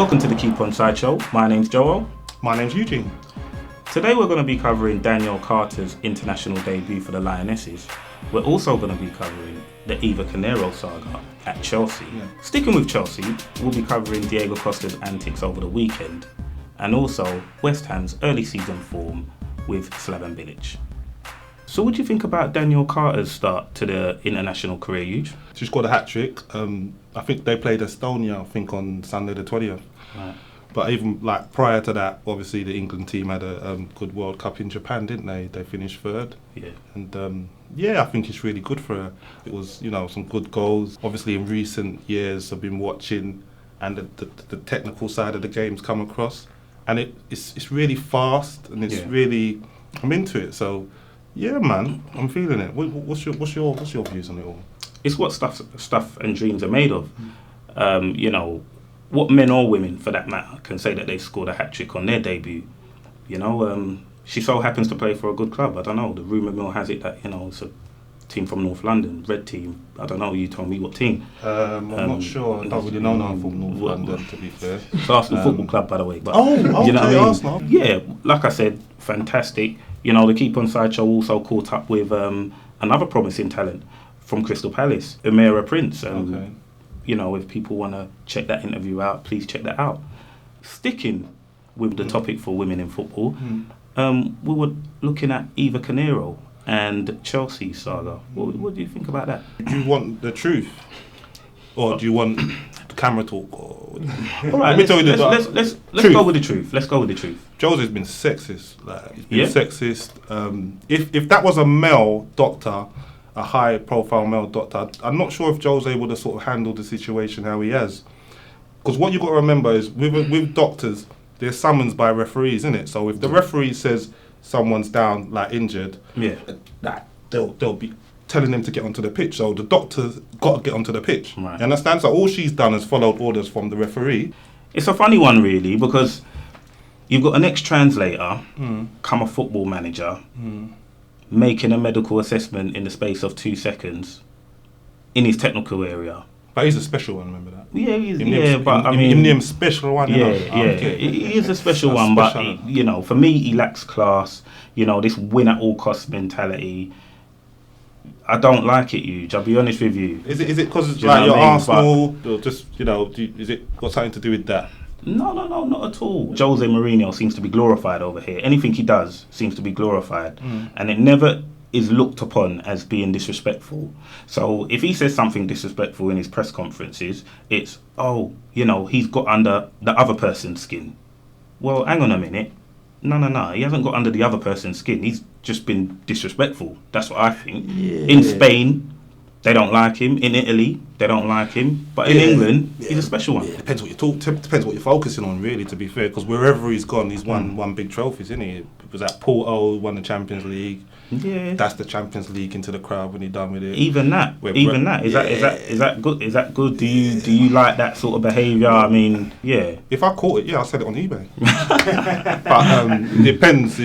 Welcome to the Keep Onside show. My name's Joel. My name's Eugene. Today we're going to be covering Danielle Carter's international debut for the Lionesses. We're also going to be covering the Eva Caneiro saga at Chelsea. Sticking with Chelsea, we'll be covering Deigo Costa's antics over the weekend and also West Ham's early season form with Slaven Bilic. So what do you think about Danielle Carter's start to the international career, Huge? She scored a hat-trick. I think they played Estonia, on Sunday the 20th. Right. But even prior to that, obviously the England team had a good World Cup in Japan, didn't they? They finished third. Yeah. And I think it's really good for her. It was, some good goals. Obviously in recent years I've been watching and the technical side of the game's come across. And it's really fast and it's really, I'm into it. So yeah, man, I'm feeling it. What's your views on it all? It's what stuff and dreams are made of. What men or women, for that matter, can say that they scored a hat-trick on their debut. She so happens to play for a good club. I don't know. The rumour mill has it that, it's a team from North London, red team. I don't know. You told me what team. I'm not sure. I don't really know now from North London, to be fair. It's Arsenal Football Club, by the way. But, okay, you know what I mean? Arsenal. Yeah, like I said, fantastic. The Keep Onside show also caught up with another promising talent from Crystal Palace, Umira Prince. Okay. If people want to check that interview out, please check that out. Sticking with the topic for women in football, we were looking at Eva Caneiro and Chelsea saga. What do you think about that? Do you want the truth? Or do you want the camera talk? All right, let's go with the truth. Let's go with the truth. Jose's been sexist. He's been sexist. If that was a male doctor, a high-profile male doctor, I'm not sure if Jose would have sort of handled the situation how he has. Because what you've got to remember is, with doctors, they're summoned by referees, isn't it? So if the referee says someone's down, injured, they'll be telling them to get onto the pitch. So the doctor's got to get onto the pitch. Right. You understand? So all she's done is followed orders from the referee. It's a funny one, really, because you've got an ex-translator, come a football manager, making a medical assessment in the space of 2 seconds in his technical area. But he's a special one, remember that? Yeah, Him special one, he is a special one, but for me, he lacks class. This win at all costs mentality. I don't like it, Huge. I'll be honest with you. Is it because it's you're Arsenal, or just is it got something to do with that? No, not at all. Jose Mourinho seems to be glorified over here. Anything he does seems to be glorified. And it never is looked upon as being disrespectful. So if he says something disrespectful in his press conferences, it's, he's got under the other person's skin. Well, hang on a minute. No. He hasn't got under the other person's skin. He's just been disrespectful. That's what I think. Yeah. In Spain, they don't like him. In Italy, they don't like him. But in England, he's a special one. Yeah, depends what you're focusing on, really, to be fair. Because wherever he's gone, he's won one big trophy, isn't he? It was at Porto, won the Champions League. Yeah. That's the Champions League into the crowd when he's done with it. Even that. Is that good? Is that good? Do you like that sort of behaviour? I mean, yeah. If I caught it, I'll sell it on eBay. But it depends.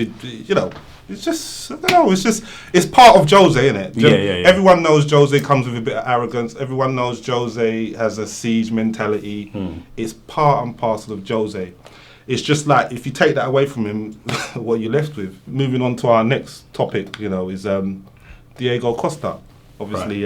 It's just, I don't know, it's part of Jose, isn't it? Yeah. Everyone knows Jose comes with a bit of arrogance. Everyone knows Jose has a siege mentality. It's part and parcel of Jose. It's just if you take that away from him, what you're left with. Moving on to our next topic, is Deigo Costa. Obviously,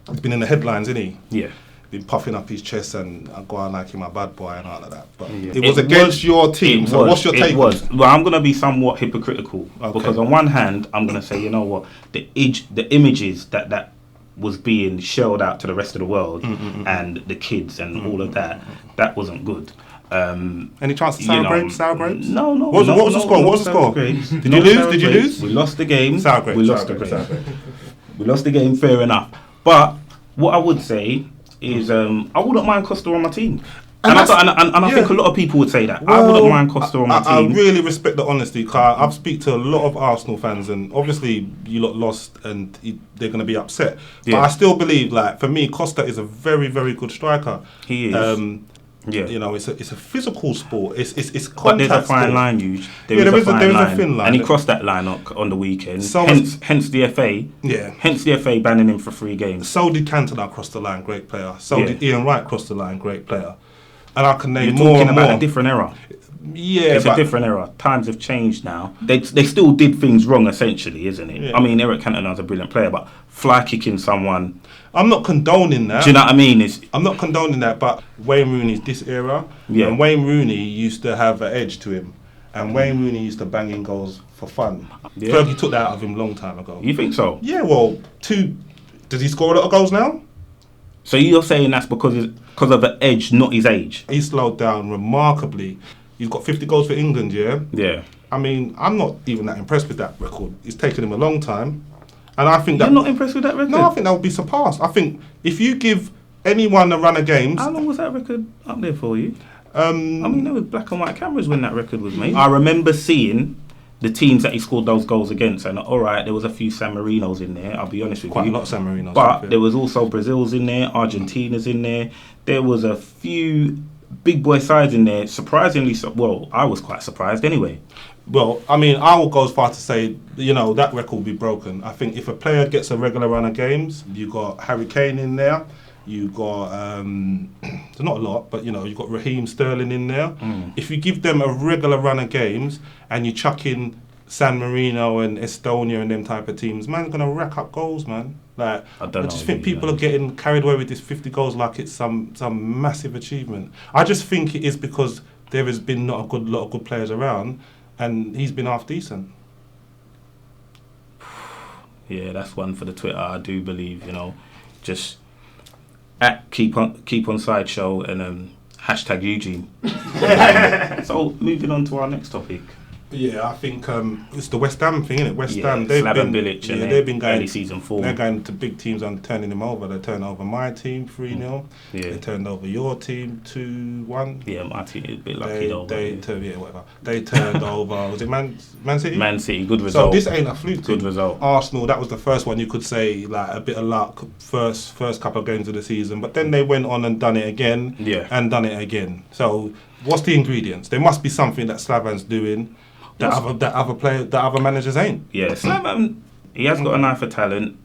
he's been in the headlines, isn't he? Yeah. Been puffing up his chest and going like him a bad boy and all of that. But it was against your team. So what's your take? Well, I'm going to be somewhat hypocritical because on one hand, I'm going to say, you know what, the images that was being shelled out to the rest of the world and the kids and all of that wasn't good. Any chance of sour grapes? No. What was the score? What was the score? Did you lose? We lost the game. Sour grapes. We lost the game, fair enough. But what I would say is I wouldn't mind Costa on my team. And I think a lot of people would say that. I wouldn't mind Costa on my team. I really respect the honesty, because I've speak to a lot of Arsenal fans, and obviously you lot lost and they're going to be upset. But I still believe, for me, Costa is a very, very good striker. He is. It's a physical sport. It's contact. But there's a fine line, Huge. There is a thin line, and he crossed that line on the weekend. Hence the FA. Yeah. Hence the FA banning him for 3 games. So did Cantona cross the line, great player. So did Ian Wright cross the line, great player. And I can name You're more talking and about more. a different era. Yeah, It's a different era. Times have changed now. They still did things wrong, essentially, isn't it? Yeah. I mean, Eric Cantona's a brilliant player, but fly kicking someone. I'm not condoning that. Do you know what I mean? I'm not condoning that, but Wayne Rooney's this era, Yeah. and Wayne Rooney used to have an edge to him, and Wayne Rooney used to bang in goals for fun. Yeah. Fergie took that out of him a long time ago. You think so? Yeah, well, does he score a lot of goals now? So you're saying that's because of the edge, not his age? He slowed down remarkably. He's got 50 goals for England, yeah? Yeah. I mean, I'm not even that impressed with that record. It's taken him a long time. And I think You're not impressed with that record? No, I think that would be surpassed. I think if you give anyone a run of games... How long was that record up there for you? I mean, there was black and white cameras when that record was made. I remember seeing the teams that he scored those goals against, and all right, there was a few San Marinos in there, I'll be honest with you. Quite a lot of San Marinos. But there was also Brazil's in there, Argentina's in there. There was a few big boy sides in there, surprisingly. Well, I was quite surprised anyway. Well, I mean, I will go as far to say, that record will be broken. I think if a player gets a regular run of games, you got Harry Kane in there, you got, there's not a lot, but, you've got Raheem Sterling in there. If you give them a regular run of games and you chuck in San Marino and Estonia and them type of teams, man's going to rack up goals, man. Like, I just think people are getting carried away with this 50 goals like it's some massive achievement. I just think it is because there has been not a lot of good players around, and he's been half decent. Yeah, that's one for the Twitter. I do believe, just at Keep Onside show and hashtag Eugene. So moving on to our next topic. Yeah, I think it's the West Ham thing, isn't it? West Ham, Slaven Bilic, they've been going early season form. They're going to big teams and turning them over. They turned over my team 3-0. Yeah. They turned over your team 2-1. Yeah, my team is a bit lucky though. Whatever. They turned over. Was it Man City? Man City, good result. So this ain't a fluke. Good result. Arsenal, that was the first one you could say like a bit of luck. First couple of games of the season, but then they went on and done it again. Yeah. And done it again. So what's the ingredients? There must be something that Slavan's doing. That other managers ain't. Yeah, Slaven, he has got an eye for talent.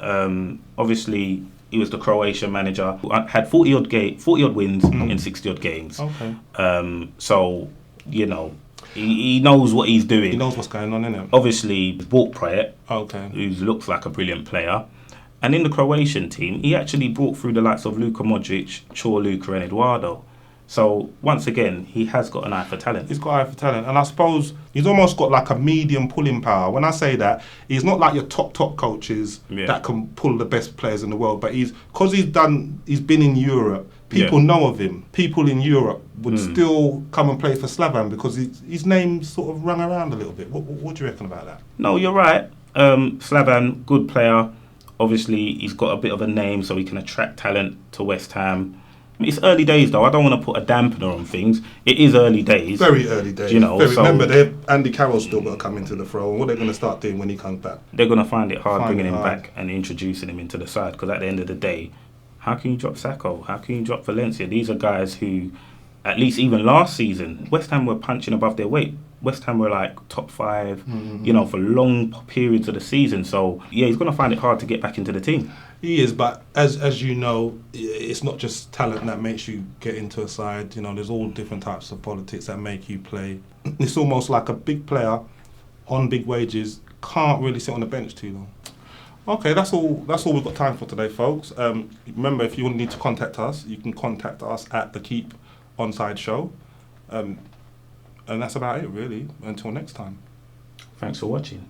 Obviously, he was the Croatian manager. Had 40 odd wins in 60 odd games. Okay. So he knows what he's doing. He knows what's going on, innit? Obviously, bought Praet, okay, who looks like a brilliant player. And in the Croatian team, he actually brought through the likes of Luka Modric, Luka and Eduardo. So, once again, he has got an eye for talent. He's got an eye for talent. And I suppose he's almost got like a medium pulling power. When I say that, he's not like your top coaches that can pull the best players in the world. But he's been in Europe. People know of him. People in Europe would still come and play for Slavan because his name sort of rung around a little bit. What do you reckon about that? No, you're right. Slavan, good player. Obviously, he's got a bit of a name, so he can attract talent to West Ham. It's early days, though. I don't want to put a dampener on things. It is early days. Very early days. Remember, Andy Carroll's still got to come into the throw. And what they're going to start doing when he comes back? They're going to find it hard bringing him back and introducing him into the side. Because at the end of the day, how can you drop Sacco? How can you drop Valencia? These are guys who, at least even last season, West Ham were punching above their weight. West Ham were like top 5, for long periods of the season. So, yeah, he's going to find it hard to get back into the team. He is, but as you know, it's not just talent that makes you get into a side. There's all different types of politics that make you play. It's almost like a big player on big wages can't really sit on the bench too long. Okay, that's all we've got time for today, folks. Remember, if you need to contact us, you can contact us at the Keep Onside show. And that's about it, really. Until next time. Thanks for watching.